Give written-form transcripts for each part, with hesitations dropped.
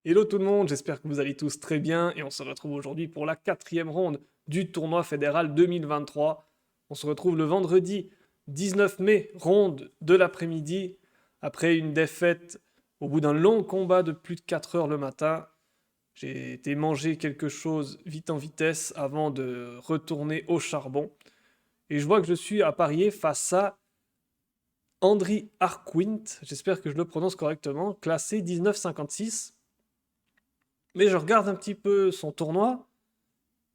Hello tout le monde, j'espère que vous allez tous très bien et on se retrouve aujourd'hui pour la quatrième ronde du tournoi fédéral 2023. On se retrouve le vendredi 19 mai, ronde de l'après-midi, après une défaite au bout d'un long combat de plus de 4 heures le matin. J'ai été manger quelque chose vite en vitesse avant de retourner au charbon. Et je vois que je suis à parier face à Andri Arquint, j'espère que je le prononce correctement, classé 1956. Mais je regarde un petit peu son tournoi,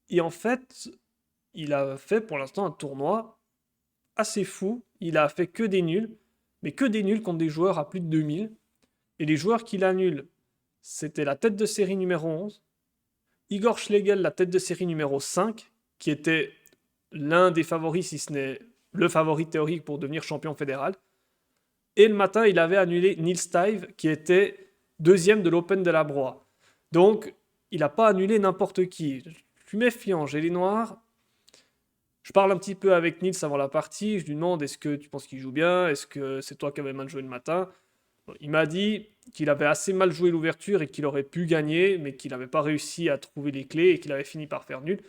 et en fait, il a fait pour l'instant un tournoi assez fou. Il a fait que des nuls, mais que des nuls contre des joueurs à plus de 2000. Et les joueurs qu'il annule, c'était la tête de série numéro 11, Igor Schlegel, la tête de série numéro 5, qui était l'un des favoris, si ce n'est le favori théorique pour devenir champion fédéral. Et le matin, il avait annulé Neil Stive, qui était deuxième de l'Open de la Broye. Donc, il n'a pas annulé n'importe qui. Je suis méfiant, j'ai les noirs. Je parle un petit peu avec Nils avant la partie. Je lui demande est-ce que tu penses qu'il joue bien? Est-ce que c'est toi qui avais mal joué le matin? Bon, il m'a dit qu'il avait assez mal joué l'ouverture et qu'il aurait pu gagner, mais qu'il n'avait pas réussi à trouver les clés et qu'il avait fini par faire nul.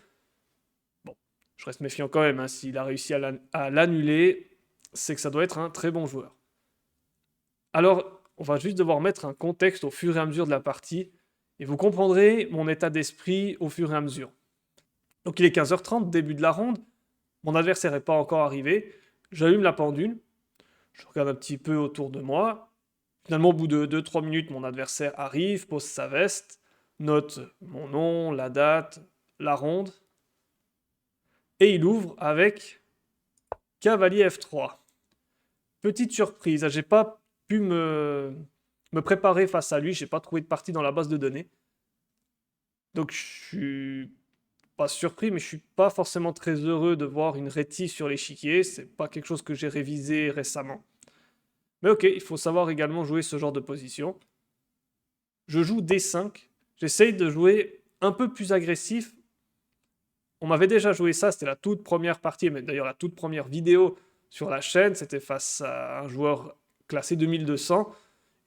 Bon, je reste méfiant quand même, hein. S'il a réussi à l'annuler, c'est que ça doit être un très bon joueur. Alors, on va juste devoir mettre un contexte au fur et à mesure de la partie, et vous comprendrez mon état d'esprit au fur et à mesure. Donc il est 15h30, début de la ronde, mon adversaire n'est pas encore arrivé, j'allume la pendule, je regarde un petit peu autour de moi, finalement au bout de 2-3 minutes, mon adversaire arrive, pose sa veste, note mon nom, la date, la ronde, et il ouvre avec cavalier F3. Petite surprise, j'ai pas pu me préparer face à lui, j'ai pas trouvé de partie dans la base de données. Donc je suis pas surpris, mais je suis pas forcément très heureux de voir une rétie sur l'échiquier. C'est pas quelque chose que j'ai révisé récemment. Mais ok, il faut savoir également jouer ce genre de position. Je joue D5. J'essaye de jouer un peu plus agressif. On m'avait déjà joué ça, c'était la toute première partie, mais d'ailleurs la toute première vidéo sur la chaîne. C'était face à un joueur classé 2200.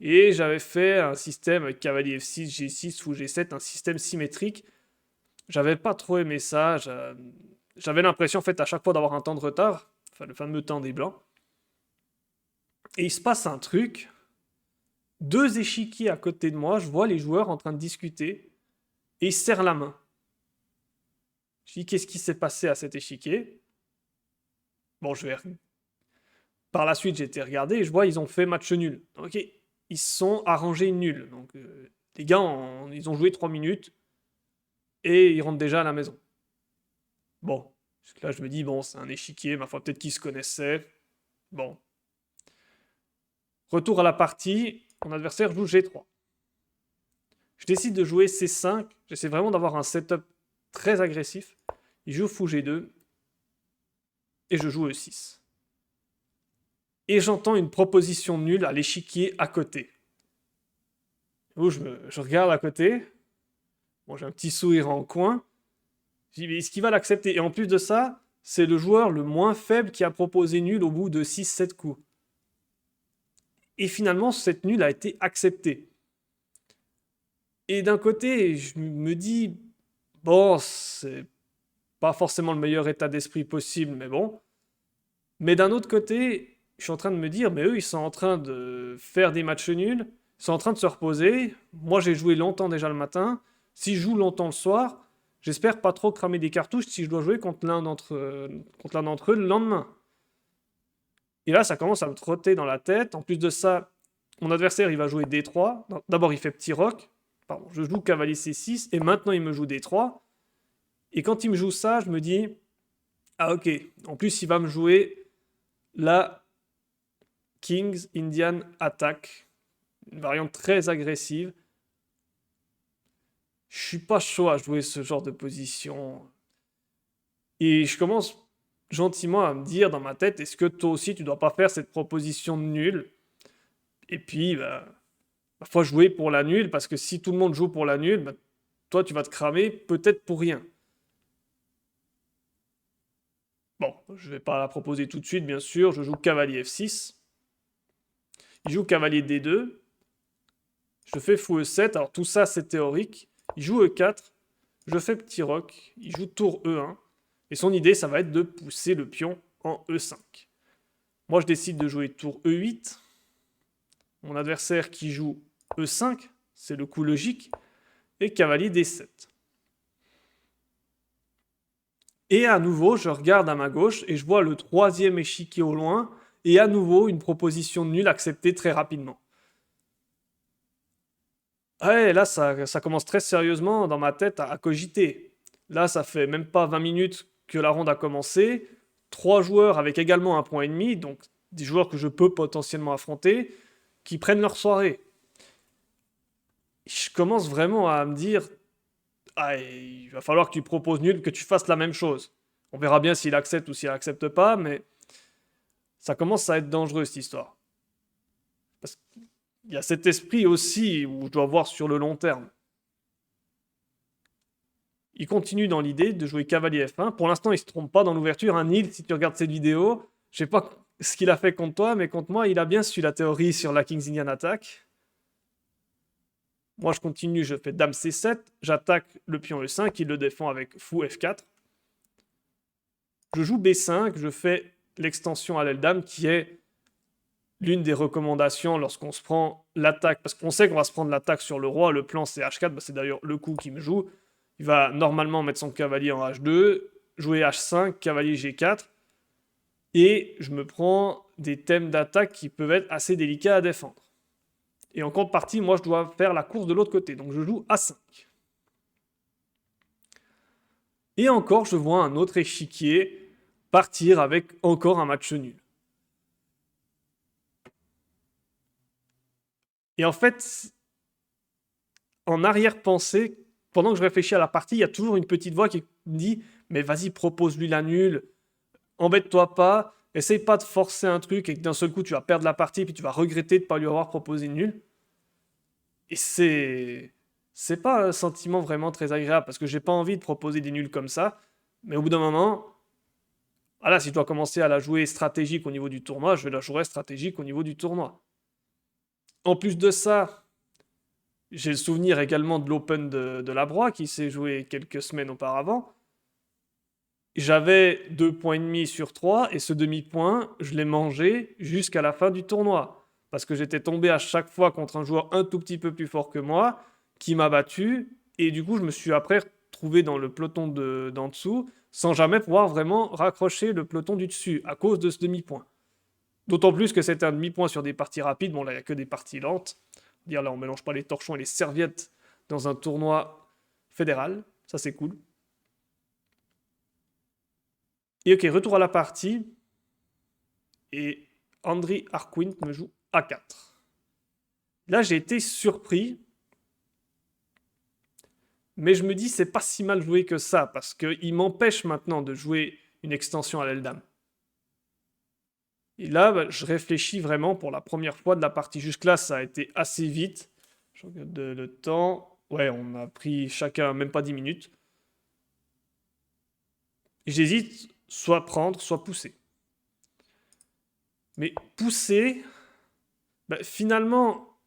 Et j'avais fait un système avec cavalier F6, G6 ou G7, un système symétrique. J'avais pas trop aimé ça. J'avais l'impression, en fait, à chaque fois d'avoir un temps de retard, enfin, le fameux temps des blancs. Et il se passe un truc. Deux échiquiers à côté de moi, je vois les joueurs en train de discuter et ils se serrent la main. Je dis, qu'est-ce qui s'est passé à cet échiquier? Bon, je vais. Par la suite, j'ai été regarder et je vois, ils ont fait match nul. Ok, ils se sont arrangés nuls. Donc, les gars, ils ont joué 3 minutes et ils rentrent déjà à la maison. Bon, là, je me dis, bon, c'est un échiquier, ma foi, peut-être qu'ils se connaissaient. Bon. Retour à la partie, mon adversaire joue G3. Je décide de jouer C5, j'essaie vraiment d'avoir un setup très agressif. Il joue fou G2 et je joue E6. Et j'entends une proposition nulle à l'échiquier à côté. Où je regarde à côté, bon, j'ai un petit sourire en coin, je dis, mais est-ce qu'il va l'accepter? Et en plus de ça, c'est le joueur le moins faible qui a proposé nul au bout de 6-7 coups. Et finalement, cette nulle a été acceptée. Et d'un côté, je me dis, bon, c'est pas forcément le meilleur état d'esprit possible, mais bon. Mais d'un autre côté, je suis en train de me dire, mais eux, ils sont en train de faire des matchs nuls, ils sont en train de se reposer. Moi, j'ai joué longtemps déjà le matin. Si je joue longtemps le soir, j'espère pas trop cramer des cartouches si je dois jouer contre l'un d'entre eux le lendemain. Et là, ça commence à me trotter dans la tête. En plus de ça, mon adversaire, il va jouer D3. D'abord, il fait petit roc. Pardon, je joue cavalier C6 et maintenant, il me joue D3. Et quand il me joue ça, je me dis, ah ok, en plus, il va me jouer la King's Indian Attack, une variante très agressive. Je suis pas chaud à jouer ce genre de position. Et je commence gentiment à me dire dans ma tête, est-ce que toi aussi tu dois pas faire cette proposition nulle? Et puis, bah, faut jouer pour la nulle, parce que si tout le monde joue pour la nulle, bah, toi tu vas te cramer peut-être pour rien. Bon, je vais pas la proposer tout de suite, bien sûr. Je joue cavalier F6. Il joue cavalier D2. je fais fou E7. Alors tout ça, c'est théorique. Il joue E4, je fais petit roc, il joue tour E1. Et son idée, ça va être de pousser le pion en E5. Moi, je décide de jouer tour E8. Mon adversaire qui joue E5, c'est le coup logique, et cavalier D7. Et à nouveau, je regarde à ma gauche et je vois le troisième échiquier au loin, et à nouveau une proposition nulle acceptée très rapidement. Ouais, là, ça commence très sérieusement dans ma tête à cogiter. Là, ça fait même pas 20 minutes que la ronde a commencé. 3 joueurs avec également un point ennemi, donc des joueurs que je peux potentiellement affronter, qui prennent leur soirée. Je commence vraiment à me dire, ah, il va falloir que tu proposes nul, que tu fasses la même chose. On verra bien s'il accepte ou s'il accepte pas, mais ça commence à être dangereux cette histoire. Parce qu'il y a cet esprit aussi où je dois voir sur le long terme. Il continue dans l'idée de jouer cavalier F1. Pour l'instant, il se trompe pas dans l'ouverture. Un Nil, si tu regardes cette vidéo, je sais pas ce qu'il a fait contre toi, mais contre moi, il a bien su la théorie sur la King's Indian Attack. Moi, je continue, je fais dame C7, j'attaque le pion E5, il le défend avec fou F4. Je joue B5, je fais l'extension à l'aile dame qui est l'une des recommandations lorsqu'on se prend l'attaque, parce qu'on sait qu'on va se prendre l'attaque sur le roi, le plan c'est H4, c'est d'ailleurs le coup qui me joue. Il va normalement mettre son cavalier en H2, jouer H5, cavalier G4, et je me prends des thèmes d'attaque qui peuvent être assez délicats à défendre. Et en contrepartie, moi je dois faire la course de l'autre côté, donc je joue A5. Et encore, je vois un autre échiquier partir avec encore un match nul. Et en fait, en arrière-pensée, pendant que je réfléchis à la partie, il y a toujours une petite voix qui me dit « Mais vas-y, propose-lui la nulle, embête-toi pas, essaye pas de forcer un truc et que d'un seul coup tu vas perdre la partie puis tu vas regretter de ne pas lui avoir proposé une nulle. » Et c'est pas un sentiment vraiment très agréable parce que j'ai pas envie de proposer des nuls comme ça. Mais au bout d'un moment, voilà, si je dois commencer à la jouer stratégique au niveau du tournoi, je vais la jouer stratégique au niveau du tournoi. En plus de ça, j'ai le souvenir également de l'Open de la Broye qui s'est joué quelques semaines auparavant. J'avais 2 points et demi sur 3 et ce demi-point, je l'ai mangé jusqu'à la fin du tournoi. Parce que j'étais tombé à chaque fois contre un joueur un tout petit peu plus fort que moi, qui m'a battu, et du coup je me suis après retrouvé dans le peloton d'en dessous, sans jamais pouvoir vraiment raccrocher le peloton du dessus, à cause de ce demi-point. D'autant plus que c'était un demi-point sur des parties rapides, bon là il n'y a que des parties lentes. Dire là on mélange pas les torchons et les serviettes dans un tournoi fédéral, ça c'est cool. Et ok, retour à la partie. Et Andriy Arkwint me joue A4. Là, j'ai été surpris. Mais je me dis, c'est pas si mal joué que ça, parce qu'il m'empêche maintenant de jouer une extension à l'aile dame. Et là, bah, je réfléchis vraiment pour la première fois de la partie. Jusque-là, ça a été assez vite. Je regarde le temps. Ouais, on a pris chacun même pas 10 minutes. J'hésite soit prendre, soit pousser. Mais pousser, bah, finalement,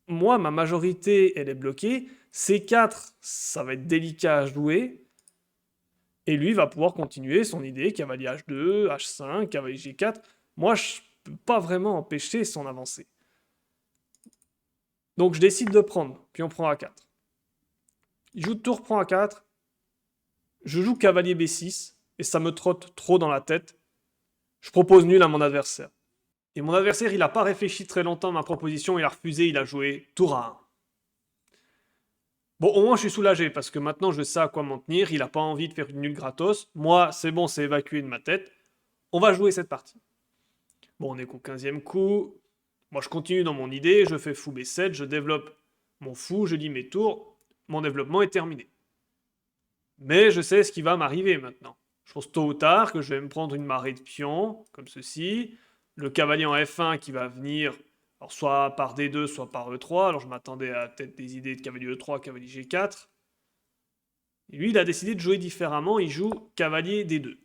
moi, ma majorité, elle est bloquée. C4, ça va être délicat à jouer. Et lui va pouvoir continuer son idée, cavalier H2, H5, cavalier G4. Moi, je ne peux pas vraiment empêcher son avancée. Donc je décide de prendre, puis on prend A4. Il joue tour, prend A4. Je joue cavalier B6, et ça me trotte trop dans la tête. Je propose nul à mon adversaire. Et mon adversaire, il n'a pas réfléchi très longtemps à ma proposition, il a refusé, il a joué tour A1. Bon, au moins je suis soulagé, parce que maintenant je sais à quoi m'en tenir, il n'a pas envie de faire une nulle gratos. Moi, c'est bon, c'est évacué de ma tête. On va jouer cette partie. Bon, on est qu'au 15e coup. Moi, je continue dans mon idée, je fais fou B7, je développe mon fou, je lis mes tours. Mon développement est terminé. Mais je sais ce qui va m'arriver maintenant. Je pense tôt ou tard que je vais me prendre une marée de pions, comme ceci. Le cavalier en F1 qui va venir, alors soit par D2, soit par E3. Alors je m'attendais à peut-être des idées de cavalier E3, cavalier G4. Et lui, il a décidé de jouer différemment, il joue cavalier D2.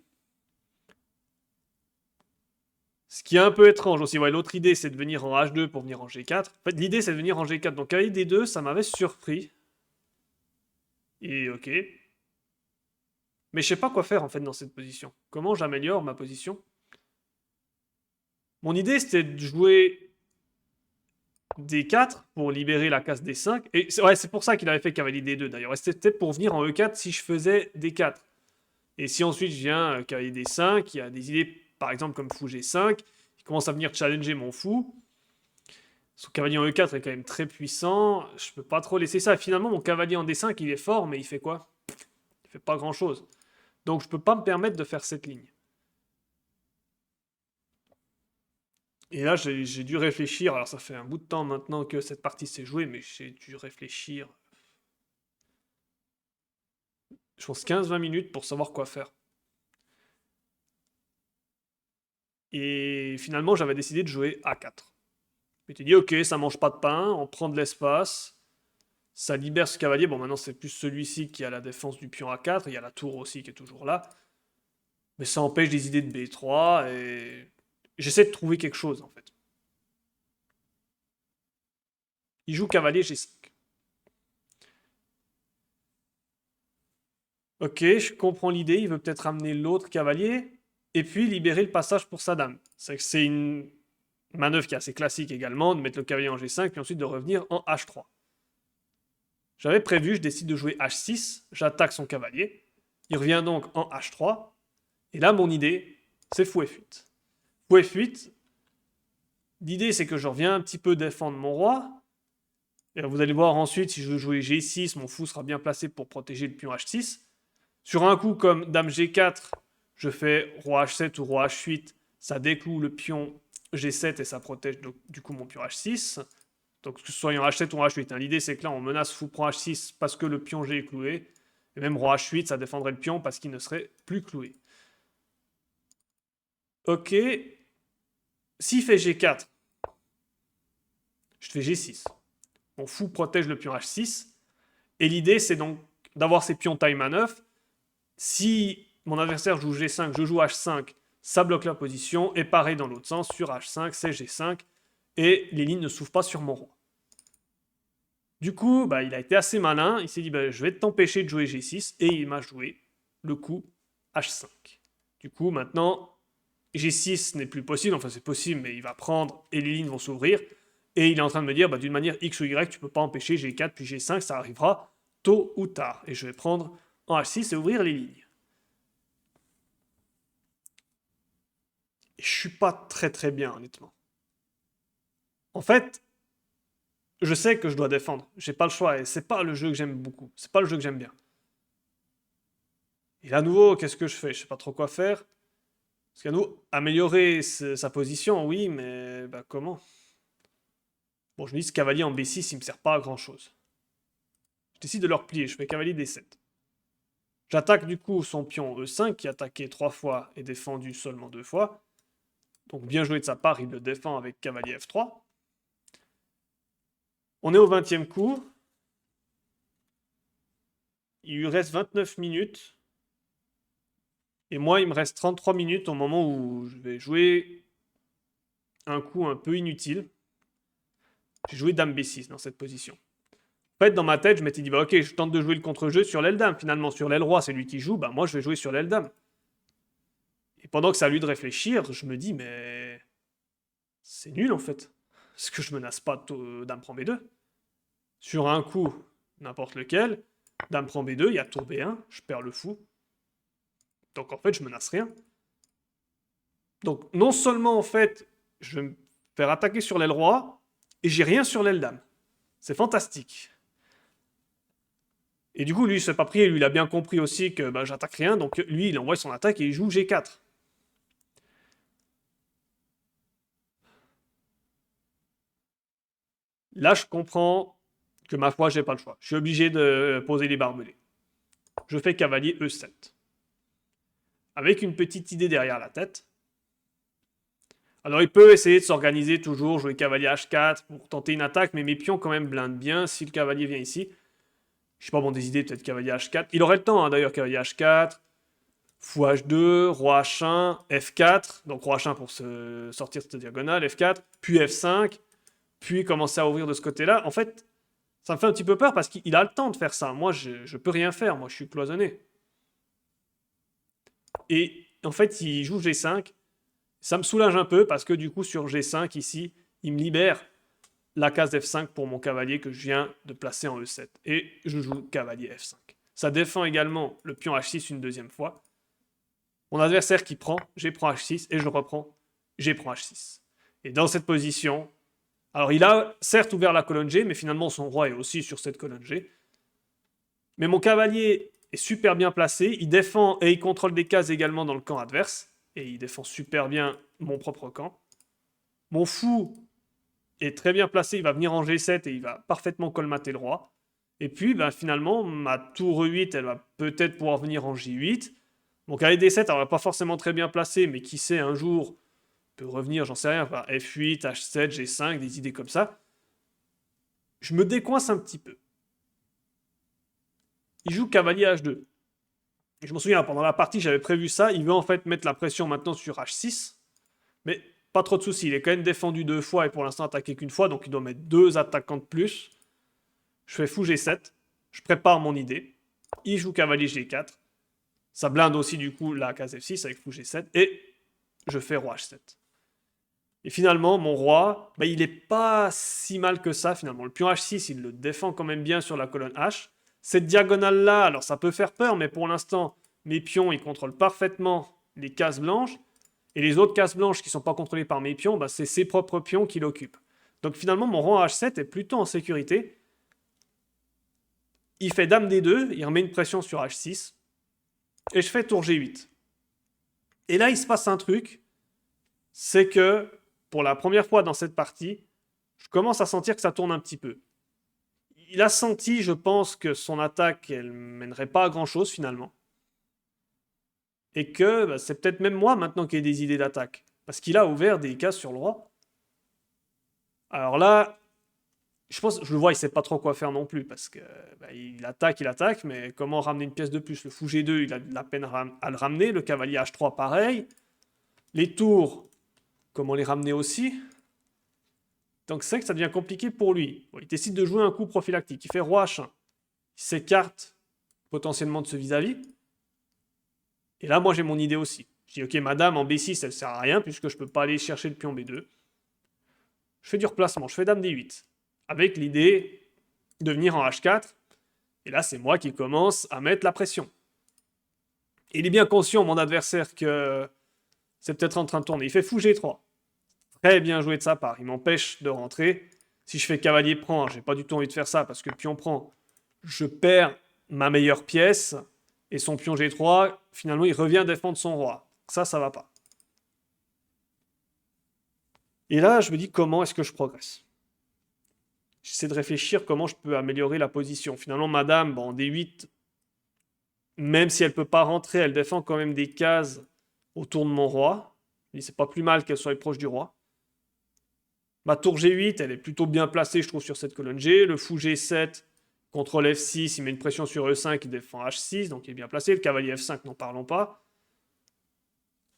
Ce qui est un peu étrange aussi. Ouais, l'autre idée, c'est de venir en H2 pour venir en G4. En fait, l'idée, c'est de venir en G4. Donc, cavalier D2, ça m'avait surpris. Et ok. Mais je sais pas quoi faire, en fait, dans cette position. Comment j'améliore ma position? Mon idée, c'était de jouer D4 pour libérer la case D5. Et ouais, c'est pour ça qu'il avait fait cavalier D2, d'ailleurs. Et c'était peut-être pour venir en E4 si je faisais D4. Et si ensuite je viens cavalier D5, il y a des idées, par exemple, comme fou G5, qui commence à venir challenger mon fou. Son cavalier en E4 est quand même très puissant. Je peux pas trop laisser ça. Finalement, mon cavalier en D5, il est fort, mais il fait quoi? Il fait pas grand-chose. Donc je peux pas me permettre de faire cette ligne. Et là, j'ai dû réfléchir. Alors ça fait un bout de temps maintenant que cette partie s'est jouée, mais j'ai dû réfléchir, je pense 15-20 minutes pour savoir quoi faire. Et finalement, j'avais décidé de jouer A4. Je m'étais dit, ok, ça mange pas de pain, on prend de l'espace, ça libère ce cavalier. Bon, maintenant, c'est plus celui-ci qui a la défense du pion A4, il y a la tour aussi qui est toujours là. Mais ça empêche des idées de B3, et j'essaie de trouver quelque chose, en fait. Il joue cavalier G5. Ok, je comprends l'idée, il veut peut-être amener l'autre cavalier, et puis libérer le passage pour sa dame. C'est une manœuvre qui est assez classique également, de mettre le cavalier en G5, puis ensuite de revenir en H3. J'avais prévu, je décide de jouer H6, j'attaque son cavalier, il revient donc en H3, et là mon idée, c'est fou F8. Fou F8, l'idée c'est que je reviens un petit peu défendre mon roi, et vous allez voir ensuite, si je veux jouer G6, mon fou sera bien placé pour protéger le pion H6. Sur un coup comme Dame G4, je fais Roi H7 ou Roi H8, ça décloue le pion G7 et ça protège donc, du coup mon pion H6. Donc que ce soit en H7 ou en H8. Hein. L'idée c'est que là on menace fou prend H6 parce que le pion G est cloué. Et même Roi H8, ça défendrait le pion parce qu'il ne serait plus cloué. Ok. S'il fait G4, je fais G6. Mon fou protège le pion H6. Et l'idée c'est donc d'avoir ces pions taille manœuvre. Si mon adversaire joue G5, je joue H5, ça bloque la position. Et pareil dans l'autre sens, sur H5, c'est G5. Et les lignes ne s'ouvrent pas sur mon roi. Du coup, il a été assez malin. Il s'est dit, je vais t'empêcher de jouer G6. Et il m'a joué le coup H5. Du coup, maintenant, G6 n'est plus possible. Enfin, c'est possible, mais il va prendre et les lignes vont s'ouvrir. Et il est en train de me dire, d'une manière X ou Y, tu peux pas empêcher G4 puis G5. Ça arrivera tôt ou tard. Et je vais prendre en H6 et ouvrir les lignes. Et je suis pas très très bien, honnêtement. En fait, je sais que je dois défendre. J'ai pas le choix et c'est pas le jeu que j'aime beaucoup. C'est pas le jeu que j'aime bien. Et à nouveau, qu'est-ce que je fais? Je sais pas trop quoi faire. Parce qu'à nouveau, améliorer sa position, oui, mais comment? Bon, je me dis ce cavalier en B6, il me sert pas à grand chose. Je décide de le replier, je fais cavalier D7. J'attaque du coup son pion E5 qui a attaqué 3 fois et défendu seulement 2 fois. Donc bien joué de sa part, il le défend avec cavalier F3. On est au 20e coup. Il lui reste 29 minutes. Et moi, il me reste 33 minutes au moment où je vais jouer un coup un peu inutile. J'ai joué Dame B6 dans cette position. En fait, dans ma tête, je m'étais dit, ok, je tente de jouer le contre-jeu sur l'aile Dame. Finalement, sur l'aile Roi, c'est lui qui joue. Moi, je vais jouer sur l'aile Dame. Et pendant que c'est à lui de réfléchir, je me dis, mais c'est nul en fait. Parce que je menace pas Dame prend B2. Sur un coup, n'importe lequel, Dame prend B2, il y a tour B1, je perds le fou. Donc en fait, je menace rien. Donc non seulement en fait, je vais me faire attaquer sur l'aile Roi, et j'ai rien sur l'aile Dame. C'est fantastique. Et du coup, lui, il s'est pas pris, et lui, il a bien compris aussi que j'attaque rien, donc lui, il envoie son attaque et il joue G4. Là, je comprends que ma foi, j'ai pas le choix. Je suis obligé de poser les barbelés. Je fais cavalier E7. Avec une petite idée derrière la tête. Alors, il peut essayer de s'organiser toujours, jouer cavalier H4 pour tenter une attaque, mais mes pions quand même blindent bien si le cavalier vient ici. Je sais pas, des idées, peut-être cavalier H4. Il aurait le temps, d'ailleurs, cavalier H4. Fou H2, roi H1, F4, donc roi H1 pour se sortir cette diagonale, F4, puis F5, puis commencer à ouvrir de ce côté-là. En fait, ça me fait un petit peu peur parce qu'il a le temps de faire ça. Moi, je peux rien faire, moi je suis cloisonné. Et en fait, il joue G5. Ça me soulage un peu parce que du coup, sur G5, ici, il me libère la case F5 pour mon cavalier que je viens de placer en E7. Et je joue cavalier F5. Ça défend également le pion H6 une deuxième fois. Mon adversaire qui prend, G prend H6 et je reprends, G prend H6. Et dans cette position, alors il a certes ouvert la colonne G, mais finalement son roi est aussi sur cette colonne G. Mais mon cavalier est super bien placé, il défend et il contrôle des cases également dans le camp adverse. Et il défend super bien mon propre camp. Mon fou est très bien placé, il va venir en G7 et il va parfaitement colmater le roi. Et puis ben, finalement, ma tour E8, elle va peut-être pouvoir venir en J8. Mon cavalier D7, elle va pas forcément très bien placé, mais qui sait, un jour, peut revenir, j'en sais rien, par F8, H7, G5, des idées comme ça. Je me décoince un petit peu. Il joue cavalier H2. Et je me souviens, pendant la partie, j'avais prévu ça. Il veut en fait mettre la pression maintenant sur H6. Mais pas trop de soucis. Il est quand même défendu 2 fois et pour l'instant attaqué qu'une fois. Donc il doit mettre 2 attaquants de plus. Je fais fou G7. Je prépare mon idée. Il joue cavalier G4. Ça blinde aussi du coup la case F6 avec fou G7. Et je fais roi H7. Et finalement, mon roi, bah, il n'est pas si mal que ça finalement. Le pion H6, il le défend quand même bien sur la colonne H. Cette diagonale-là, alors ça peut faire peur, mais pour l'instant, mes pions, ils contrôlent parfaitement les cases blanches. Et les autres cases blanches qui ne sont pas contrôlées par mes pions, bah, c'est ses propres pions qui l'occupent. Donc finalement, mon roi H7 est plutôt en sécurité. Il fait dame D2, il remet une pression sur H6. Et je fais tour G8. Et là, il se passe un truc. C'est que, pour la première fois dans cette partie, je commence à sentir que ça tourne un petit peu. Il a senti, je pense, que son attaque, elle mènerait pas à grand-chose finalement. Et que bah, c'est peut-être même moi maintenant qui ai des idées d'attaque. Parce qu'il a ouvert des cases sur le roi. Alors là, je pense, je le vois, il sait pas trop quoi faire non plus. Parce que bah, il attaque, mais comment ramener une pièce de plus? Le fou G2, il a de la peine à le ramener. Le cavalier H3, pareil. Les tours, comment les ramener aussi? Donc c'est vrai que ça devient compliqué pour lui. Bon, il décide de jouer un coup prophylactique. Il fait roi H1. Il s'écarte potentiellement de ce vis-à-vis. Et là, moi, j'ai mon idée aussi. Je dis, ok, madame, en B6, elle sert à rien, puisque je peux pas aller chercher le pion B2. Je fais du replacement, je fais dame D8. Avec l'idée de venir en H4. Et là, c'est moi qui commence à mettre la pression. Et il est bien conscient, mon adversaire, que c'est peut-être en train de tourner. Il fait fou G3. Très bien joué de sa part. Il m'empêche de rentrer. Si je fais cavalier prend, j'ai pas du tout envie de faire ça, parce que le pion prend, je perds ma meilleure pièce. Et son pion G3, finalement, il revient défendre son roi. Ça va pas. Et là, je me dis, comment est-ce que je progresse? J'essaie de réfléchir comment je peux améliorer la position. Finalement, madame, bon, en D8, même si elle peut pas rentrer, elle défend quand même des cases autour de mon roi. Et c'est pas plus mal qu'elle soit proche du roi. Ma tour G8, elle est plutôt bien placée, je trouve, sur cette colonne G. Le fou G7, contrôle F6, il met une pression sur E5, il défend H6, donc il est bien placé. Le cavalier F5, n'en parlons pas.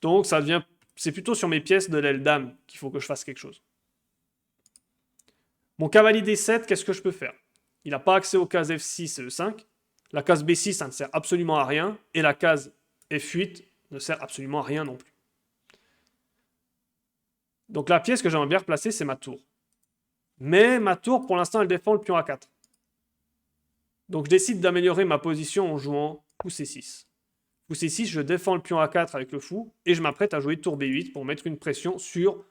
Donc ça devient... C'est plutôt sur mes pièces de l'aile dame qu'il faut que je fasse quelque chose. Mon cavalier D7, qu'est-ce que je peux faire? Il n'a pas accès aux cases F6 et E5. La case B6, ça ne sert absolument à rien. Et la case F8 ne sert absolument à rien non plus. Donc la pièce que j'aimerais bien replacer, c'est ma tour. Mais ma tour, pour l'instant, elle défend le pion A4. Donc je décide d'améliorer ma position en jouant fou C6. Fou C6, je défends le pion A4 avec le fou, et je m'apprête à jouer tour B8 pour mettre une pression sur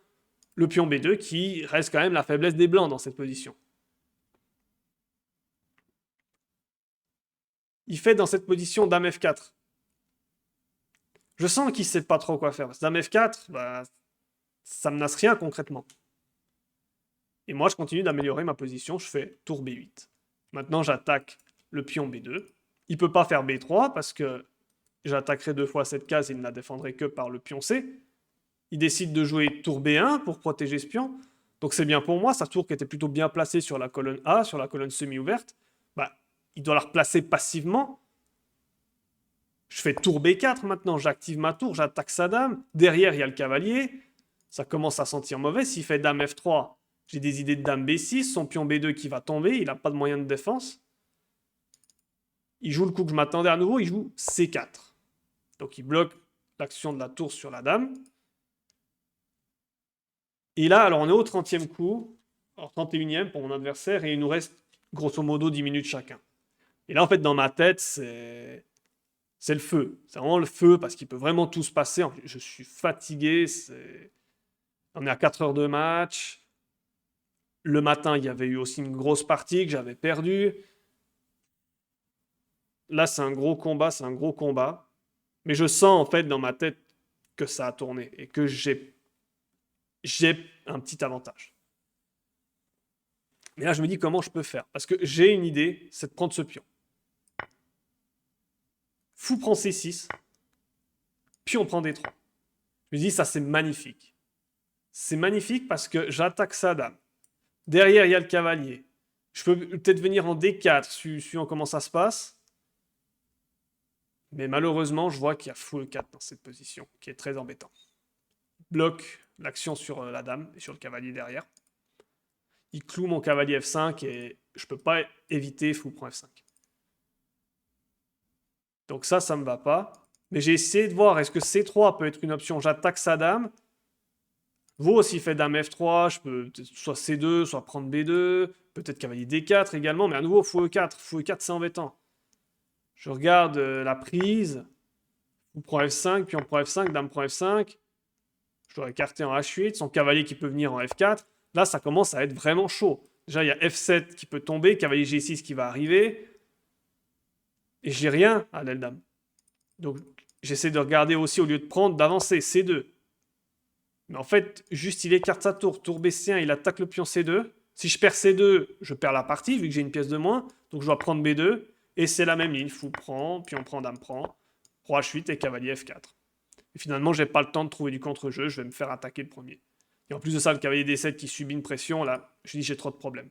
le pion B2, qui reste quand même la faiblesse des blancs dans cette position. Il fait dans cette position dame F4. Je sens qu'il ne sait pas trop quoi faire. Parce que dame F4, bah, ça ne menace rien concrètement. Et moi, je continue d'améliorer ma position. Je fais tour B8. Maintenant, j'attaque le pion B2. Il ne peut pas faire B3 parce que j'attaquerai 2 fois cette case et il ne la défendrait que par le pion C. Il décide de jouer tour B1 pour protéger ce pion. Donc c'est bien pour moi. Sa tour qui était plutôt bien placée sur la colonne A, sur la colonne semi-ouverte, bah, il doit la replacer passivement. Je fais tour B4 maintenant, j'active ma tour, j'attaque sa dame. Derrière, il y a le cavalier. Ça commence à sentir mauvais. S'il fait dame F3, j'ai des idées de dame B6, son pion B2 qui va tomber, il n'a pas de moyen de défense. Il joue le coup que je m'attendais à nouveau, il joue C4. Donc il bloque l'action de la tour sur la dame. Et là, alors on est au 30e coup, alors 31e pour mon adversaire, et il nous reste grosso modo 10 minutes chacun. Et là, en fait, dans ma tête, c'est le feu. C'est vraiment le feu parce qu'il peut vraiment tout se passer. Je suis fatigué. On est à 4 heures de match. Le matin, il y avait eu aussi une grosse partie que j'avais perdue. Là, c'est un gros combat, c'est un gros combat. Mais je sens en fait dans ma tête que ça a tourné et que j'ai un petit avantage. Mais là, je me dis comment je peux faire. Parce que j'ai une idée, c'est de prendre ce pion. Fou prend C6. Pion prend D3. Je me dis, ça c'est magnifique. C'est magnifique parce que j'attaque sa dame. Derrière, il y a le cavalier. Je peux peut-être venir en D4, suivant comment ça se passe. Mais malheureusement, je vois qu'il y a fou E4 dans cette position, qui est très embêtant. Bloque l'action sur la dame et sur le cavalier derrière. Il cloue mon cavalier F5 et je ne peux pas éviter fou prend F5. Donc ça ne me va pas. Mais j'ai essayé de voir, est-ce que C3 peut être une option? J'attaque sa dame. Vaut s'il fait dame F3, je peux soit C2, soit prendre B2, peut-être cavalier D4 également, mais à nouveau fou E4. Fou E4, c'est embêtant. Je regarde la prise. Fou prend F5, puis on prend F5, dame prend F5. Je dois écarter en H8, son cavalier qui peut venir en F4. Là, ça commence à être vraiment chaud. Déjà, il y a F7 qui peut tomber, cavalier G6 qui va arriver. Et j'ai rien à l'aile dame. Donc, j'essaie de regarder aussi, au lieu de prendre, d'avancer C2. Mais en fait, juste il écarte sa tour. Tour B1, il attaque le pion C2. Si je perds C2, je perds la partie, vu que j'ai une pièce de moins. Donc, je dois prendre B2. Et c'est la même ligne. Fou prend, pion prend, dame prend. Roi H8 et cavalier F4. Et finalement, j'ai pas le temps de trouver du contre-jeu. Je vais me faire attaquer le premier. Et en plus de ça, le cavalier D7 qui subit une pression, là, je dis j'ai trop de problèmes.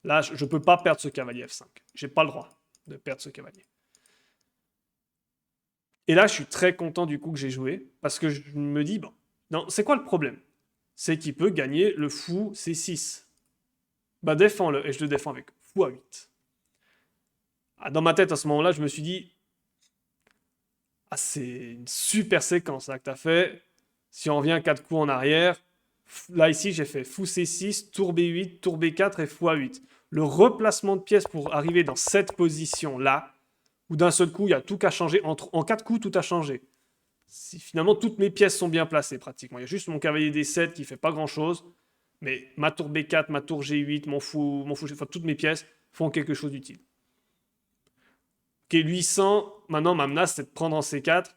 Là, je ne peux pas perdre ce cavalier F5. J'ai pas le droit de perdre ce cavalier. Et là, je suis très content du coup que j'ai joué, parce que je me dis, bon, non, c'est quoi le problème? C'est qu'il peut gagner le fou C6. Bah défends-le, et je le défends avec fou A8. Ah, dans ma tête, à ce moment-là, je me suis dit, ah, c'est une super séquence là, que tu as fait. Si on revient 4 coups en arrière, là ici, j'ai fait fou C6, tour B8, tour B4 et fou A8. Le replacement de pièces pour arriver dans cette position-là, où d'un seul coup, il y a tout qu'à changer. En 4 coups, tout a changé. Si finalement, toutes mes pièces sont bien placées, pratiquement. Il y a juste mon cavalier D7 qui fait pas grand-chose. Mais ma tour B4, ma tour G8, enfin, toutes mes pièces font quelque chose d'utile. Ok, 800, maintenant, ma menace, c'est de prendre en C4.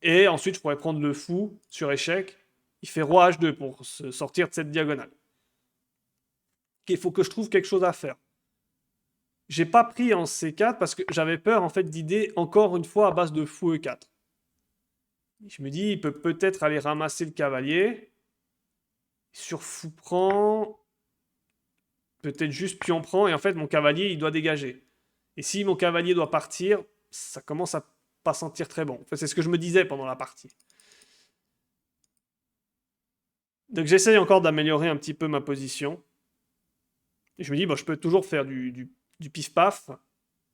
Et ensuite, je pourrais prendre le fou sur échec. Il fait roi H2 pour se sortir de cette diagonale. Ok, il faut que je trouve quelque chose à faire. J'ai pas pris en C4 parce que j'avais peur en fait d'idée encore une fois à base de fou E4. Je me dis, il peut peut-être aller ramasser le cavalier. Sur fou prend, peut-être juste pion prend, et en fait mon cavalier il doit dégager. Et si mon cavalier doit partir, ça commence à pas sentir très bon. Enfin, c'est ce que je me disais pendant la partie. Donc j'essaye encore d'améliorer un petit peu ma position. Et je me dis, bon, je peux toujours faire du pif-paf.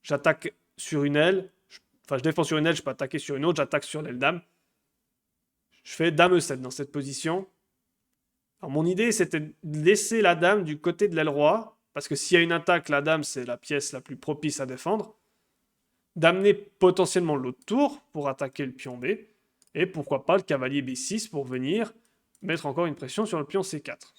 J'attaque sur une aile. Enfin, je défends sur une aile, je peux attaquer sur une autre, j'attaque sur l'aile dame. Je fais dame E7 dans cette position. Alors, mon idée, c'était de laisser la dame du côté de l'aile roi, parce que s'il y a une attaque, la dame, c'est la pièce la plus propice à défendre. D'amener potentiellement l'autre tour pour attaquer le pion B, et pourquoi pas le cavalier B6 pour venir mettre encore une pression sur le pion C4.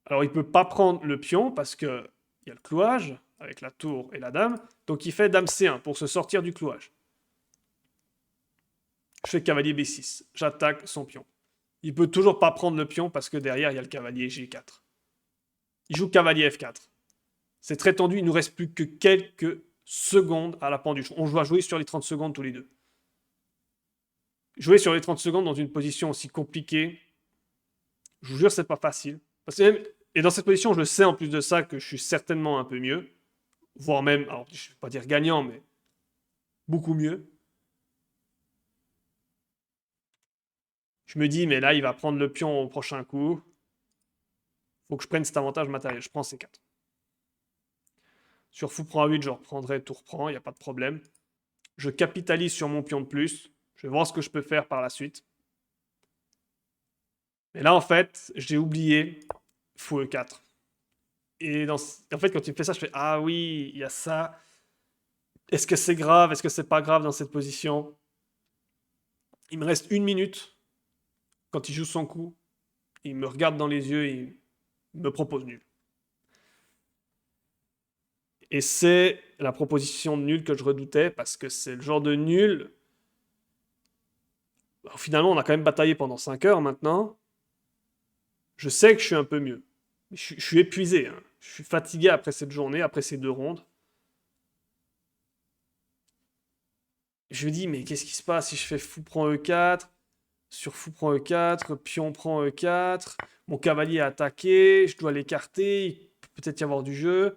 Alors, il ne peut pas prendre le pion, parce qu'il y a le clouage, avec la tour et la dame, donc il fait dame C1 pour se sortir du clouage. Je fais cavalier B6, j'attaque son pion. Il peut toujours pas prendre le pion parce que derrière, il y a le cavalier G4. Il joue cavalier F4. C'est très tendu, il nous reste plus que quelques secondes à la penduche. On doit jouer sur les 30 secondes tous les deux. Jouer sur les 30 secondes dans une position aussi compliquée, je vous jure, c'est pas facile. Et dans cette position, je le sais en plus de ça que je suis certainement un peu mieux. Voire même, alors je ne vais pas dire gagnant, mais beaucoup mieux. Je me dis, mais là, il va prendre le pion au prochain coup. Faut que je prenne cet avantage matériel. Je prends C4. Sur fou prend A8, je reprendrai tour prend, il n'y a pas de problème. Je capitalise sur mon pion de plus. Je vais voir ce que je peux faire par la suite. Mais là, en fait, j'ai oublié fou E4. Et en fait, quand tu me fais ça, je fais ah oui, il y a ça. Est-ce que c'est grave? Est-ce que c'est pas grave dans cette position? Il me reste 1 minute quand il joue son coup. Il me regarde dans les yeux et il me propose nul. Et c'est la proposition de nul que je redoutais parce que c'est le genre de nul. Alors, finalement, on a quand même bataillé pendant 5 heures maintenant. Je sais que je suis un peu mieux. Je suis épuisé. Hein. Je suis fatigué après cette journée, après ces 2 rondes. Je me dis, mais qu'est-ce qui se passe si je fais fou prend E4, sur fou prend E4, pion prend E4, mon cavalier est attaqué, je dois l'écarter, il peut peut-être y avoir du jeu.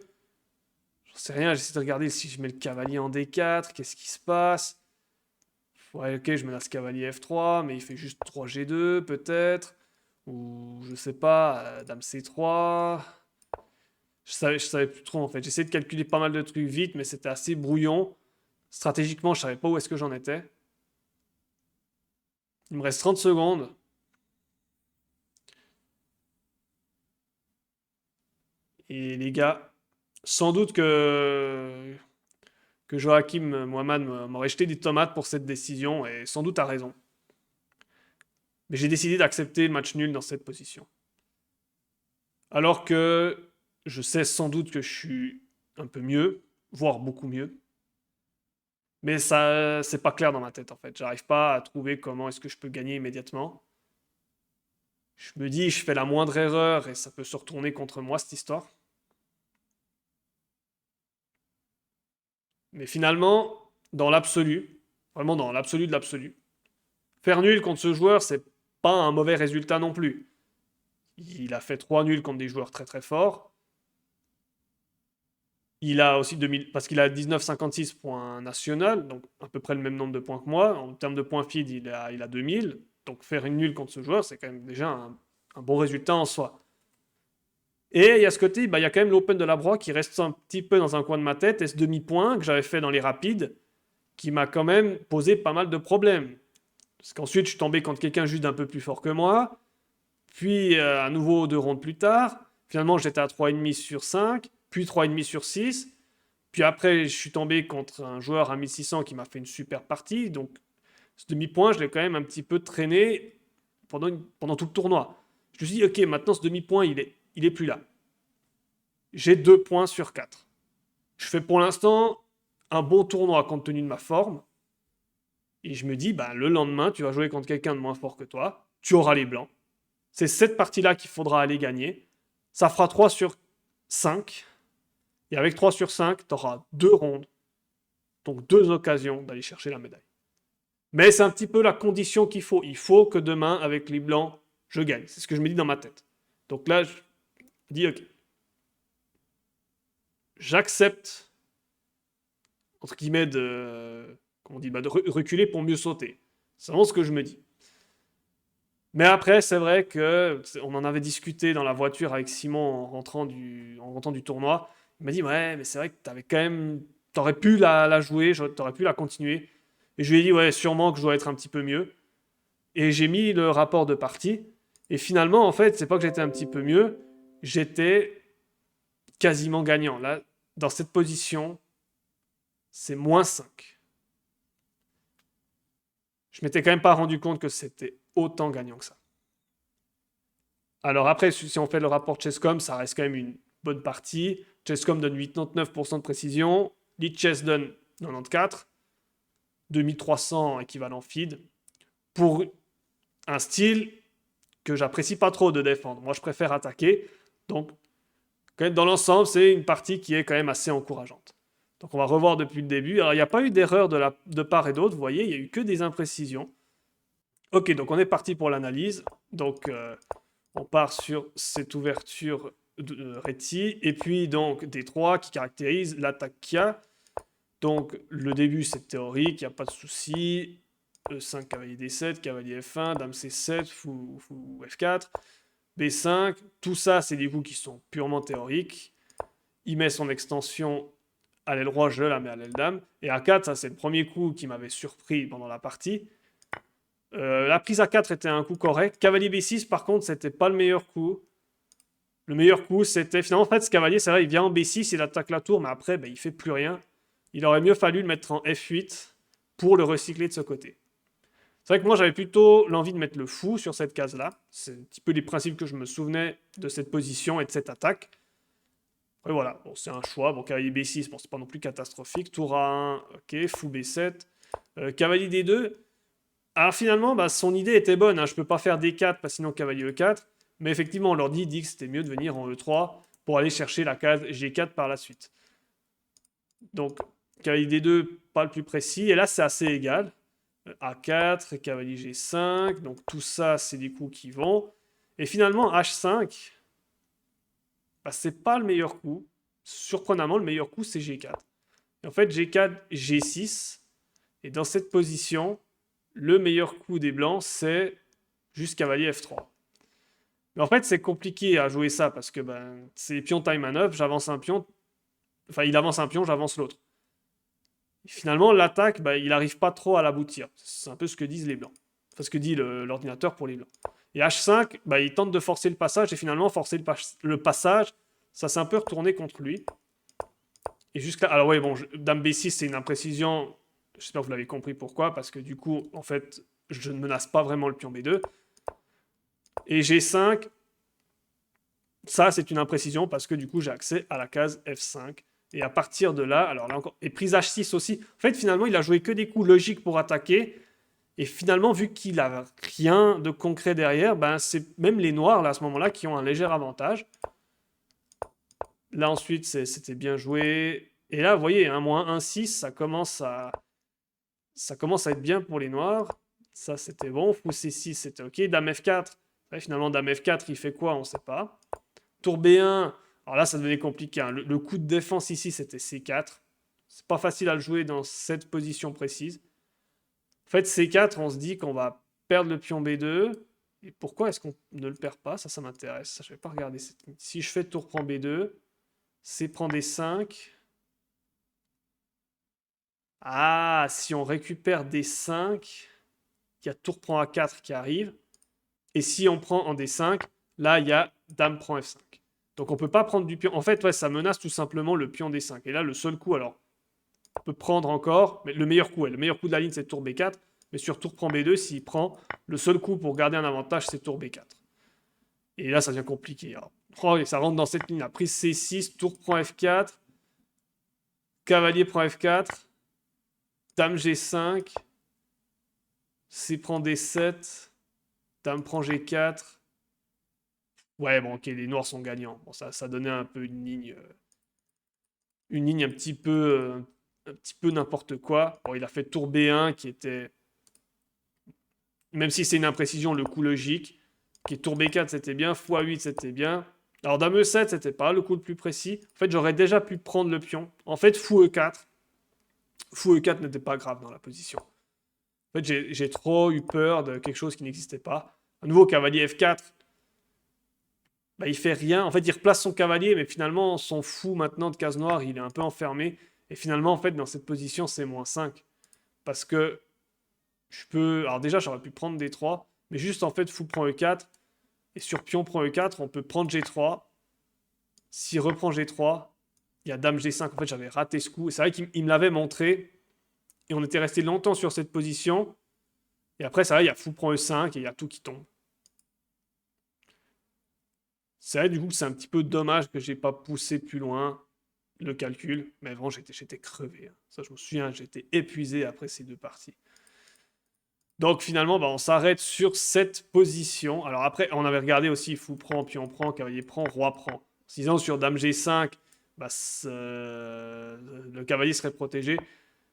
J'en sais rien, j'essaie de regarder si je mets le cavalier en D4, qu'est-ce qui se passe? Ouais, ok, je menace cavalier F3, mais il fait juste 3G2 peut-être. Ou je sais pas, dame C3. Je savais plus trop en fait. J'essayais de calculer pas mal de trucs vite, mais c'était assez brouillon. Stratégiquement, je savais pas où est-ce que j'en étais. Il me reste 30 secondes. Et les gars, sans doute que Joachim Mohamed m'aurait jeté des tomates pour cette décision, et sans doute a raison. Mais j'ai décidé d'accepter le match nul dans cette position. Alors que je sais sans doute que je suis un peu mieux, voire beaucoup mieux. Mais ça, c'est pas clair dans ma tête en fait. J'arrive pas à trouver comment est-ce que je peux gagner immédiatement. Je me dis, je fais la moindre erreur et ça peut se retourner contre moi cette histoire. Mais finalement, dans l'absolu, vraiment dans l'absolu de l'absolu, faire nul contre ce joueur, c'est pas un mauvais résultat non plus. Il a fait 3 nuls contre des joueurs très très forts. Il a aussi 2000, parce qu'il a 19,56 points national, donc à peu près le même nombre de points que moi. En termes de points feed, il a 2000. Donc faire une nulle contre ce joueur, c'est quand même déjà un bon résultat en soi. Et il y a ce côté, bah, il y a quand même l'Open de la Broye qui reste un petit peu dans un coin de ma tête, et ce demi-point que j'avais fait dans les rapides, qui m'a quand même posé pas mal de problèmes. Parce qu'ensuite, je suis tombé contre quelqu'un juste un peu plus fort que moi, puis à nouveau 2 rondes plus tard, finalement j'étais à 3,5 sur 5, puis 3,5 sur 6, puis après je suis tombé contre un joueur à 1600 qui m'a fait une super partie, donc ce demi-point, je l'ai quand même un petit peu traîné pendant tout le tournoi. Je me suis dit, ok, maintenant ce demi-point, il est plus là. J'ai 2 points sur 4. Je fais pour l'instant un bon tournoi compte tenu de ma forme. Et je me dis, bah, le lendemain, tu vas jouer contre quelqu'un de moins fort que toi. Tu auras les blancs. C'est cette partie-là qu'il faudra aller gagner. Ça fera 3 sur 5. Et avec 3 sur 5, tu auras 2 rondes. Donc 2 occasions d'aller chercher la médaille. Mais c'est un petit peu la condition qu'il faut. Il faut que demain, avec les blancs, je gagne. C'est ce que je me dis dans ma tête. Donc là, je dis, ok, j'accepte, entre guillemets, de reculer pour mieux sauter. C'est vraiment ce que je me dis. Mais après, c'est vrai que on en avait discuté dans la voiture avec Simon en rentrant du tournoi. Il m'a dit, ouais, mais c'est vrai que t'avais quand même, t'aurais pu la jouer, t'aurais pu la continuer. Et je lui ai dit, ouais, sûrement que je dois être un petit peu mieux. Et j'ai mis le rapport de partie. Et finalement, en fait, c'est pas que j'étais un petit peu mieux, j'étais quasiment gagnant. Là, dans cette position, c'est -5. Je m'étais quand même pas rendu compte que c'était autant gagnant que ça. Alors après, si on fait le rapport Chesscom, ça reste quand même une bonne partie. Chesscom donne 89% de précision, Lichess donne 94, 2300 équivalent feed, pour un style que j'apprécie pas trop de défendre. Moi, je préfère attaquer. Donc, quand même, dans l'ensemble, c'est une partie qui est quand même assez encourageante. Donc, on va revoir depuis le début. Alors, il n'y a pas eu d'erreur de part et d'autre. Vous voyez, il n'y a eu que des imprécisions. Ok, donc on est parti pour l'analyse. Donc, on part sur cette ouverture de Reti. Et puis, donc, D3 qui caractérise l'attaque qu'il y a. Donc le début c'est théorique, il n'y a pas de souci. E5, cavalier D7, cavalier F1, dame C7, fou F4, B5, tout ça c'est des coups qui sont purement théoriques. Il met son extension à l'aile roi, je la mets à l'aile dame. Et A4, ça c'est le premier coup qui m'avait surpris pendant la partie. La prise A4 était un coup correct. Cavalier B6, par contre, c'était pas le meilleur coup. Le meilleur coup, c'était finalement, en fait, ce cavalier, c'est vrai, il vient en B6, il attaque la tour, mais après, ben, il fait plus rien. Il aurait mieux fallu le mettre en F8 pour le recycler de ce côté. C'est vrai que moi, j'avais plutôt l'envie de mettre le fou sur cette case-là. C'est un petit peu les principes que je me souvenais de cette position et de cette attaque. Après, voilà, bon, c'est un choix. Bon, cavalier B6, bon, c'est pas non plus catastrophique. Tour A1, ok, fou B7. Cavalier D2. Alors finalement, bah, son idée était bonne. Hein. Je peux pas faire D4 parce que sinon cavalier E4. Mais effectivement, l'ordi dit que c'était mieux de venir en E3 pour aller chercher la case G4 par la suite. Donc, cavalier D2, pas le plus précis. Et là, c'est assez égal. A4, cavalier G5. Donc, tout ça, c'est des coups qui vont. Et finalement, H5, bah, c'est pas le meilleur coup. Surprenamment, le meilleur coup, c'est G4. Et en fait, G4, G6. Et dans cette position, le meilleur coup des blancs, c'est juste cavalier F3. Mais en fait, c'est compliqué à jouer ça parce que ben, c'est pion time manœuvre, j'avance un pion, enfin il avance un pion, j'avance l'autre. Finalement, l'attaque, ben, il n'arrive pas trop à l'aboutir. C'est un peu ce que disent les blancs. Enfin, ce que dit l'ordinateur pour les blancs. Et H5, ben, il tente de forcer le passage et finalement, forcer le passage, ça s'est un peu retourné contre lui. Et jusqu'à. Alors, ouais, bon, Dame B6, c'est une imprécision. J'espère que vous l'avez compris pourquoi. Parce que du coup, en fait, je ne menace pas vraiment le pion B2. Et G5, ça, c'est une imprécision parce que du coup, j'ai accès à la case F5. Et à partir de là, alors là encore, et prise H6 aussi. En fait, finalement, il a joué que des coups logiques pour attaquer. Et finalement, vu qu'il n'a rien de concret derrière, ben c'est même les noirs, là, à ce moment-là, qui ont un léger avantage. Là, ensuite, c'était bien joué. Et là, vous voyez, un moins 1-6, ça commence à être bien pour les noirs. Ça, c'était bon. Fou C6, c'était OK. Dame F4. Ouais, finalement, Dame F4, il fait quoi? On ne sait pas. Tour B1. Alors là, ça devenait compliqué. Hein. Le coup de défense ici, c'était C4. C'est pas facile à le jouer dans cette position précise. En fait, C4, on se dit qu'on va perdre le pion B2. Et pourquoi est-ce qu'on ne le perd pas? Ça m'intéresse. Je ne vais pas regarder. Si je fais tour prend B2, C prend D5. Ah, si on récupère D5, il y a tour prend A4 qui arrive. Et si on prend en D5, là, il y a dame prend F5. Donc on ne peut pas prendre du pion. En fait, ouais, ça menace tout simplement le pion D5. Et là, le seul coup, alors, on peut prendre encore, mais le meilleur coup de la ligne, c'est tour B4. Mais sur tour prend B2, s'il prend, le seul coup pour garder un avantage, c'est tour B4. Et là, ça devient compliqué. Alors, oh, ça rentre dans cette ligne-là. Prise C6, tour prend F4, cavalier prend F4, dame G5, C prend D7, dame prend G4. Ouais, bon, ok, les noirs sont gagnants. Bon, ça donnait un peu une ligne un petit peu n'importe quoi. Bon, il a fait tour B1 qui était, même si c'est une imprécision, le coup logique. Qui est tour B4, c'était bien. Fou A8, c'était bien. Alors dame E7, c'était pas le coup le plus précis. En fait, j'aurais déjà pu prendre le pion. En fait, fou E4. Fou E4 n'était pas grave dans la position. En fait, j'ai trop eu peur de quelque chose qui n'existait pas. À nouveau, cavalier F4. Bah, il fait rien. En fait, il replace son cavalier, mais finalement, son fou maintenant de case noire, il est un peu enfermé. Et finalement, en fait, dans cette position, c'est moins 5. Parce que je peux. Alors, déjà, j'aurais pu prendre D3, mais juste en fait, fou prend E4. Et sur pion prend E4, on peut prendre G3. S'il reprend G3, il y a dame G5. En fait, j'avais raté ce coup. Et c'est vrai qu'il me l'avait montré. Et on était resté longtemps sur cette position. Et après, ça va, il y a fou prend E5 et il y a tout qui tombe. C'est vrai, du coup, c'est un petit peu dommage que j'ai pas poussé plus loin le calcul. Mais vraiment, j'étais crevé. Hein. Ça, je me souviens, j'étais épuisé après ces deux parties. Donc finalement, bah, on s'arrête sur cette position. Alors après, on avait regardé aussi fou prend, pion prend, cavalier prend, roi prend. Sinon, sur dame G5, bah, le cavalier serait protégé.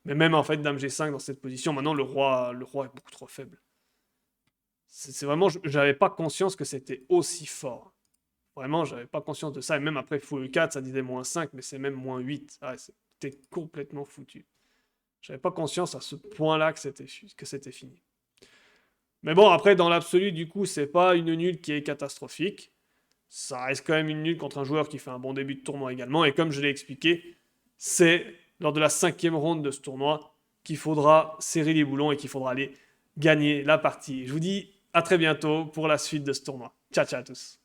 Mais même en fait, dame G5 dans cette position, maintenant le roi est beaucoup trop faible. C'est vraiment, j'avais pas conscience que c'était aussi fort. Vraiment, j'avais pas conscience de ça. Et même après fou E4, ça disait moins 5, mais c'est même moins 8. Ah, c'était complètement foutu. J'avais pas conscience à ce point-là que c'était fini. Mais bon, après, dans l'absolu, du coup, c'est pas une nulle qui est catastrophique. Ça reste quand même une nulle contre un joueur qui fait un bon début de tournoi également. Et comme je l'ai expliqué, c'est lors de la 5e ronde de ce tournoi qu'il faudra serrer les boulons et qu'il faudra aller gagner la partie. Je vous dis à très bientôt pour la suite de ce tournoi. Ciao, ciao à tous.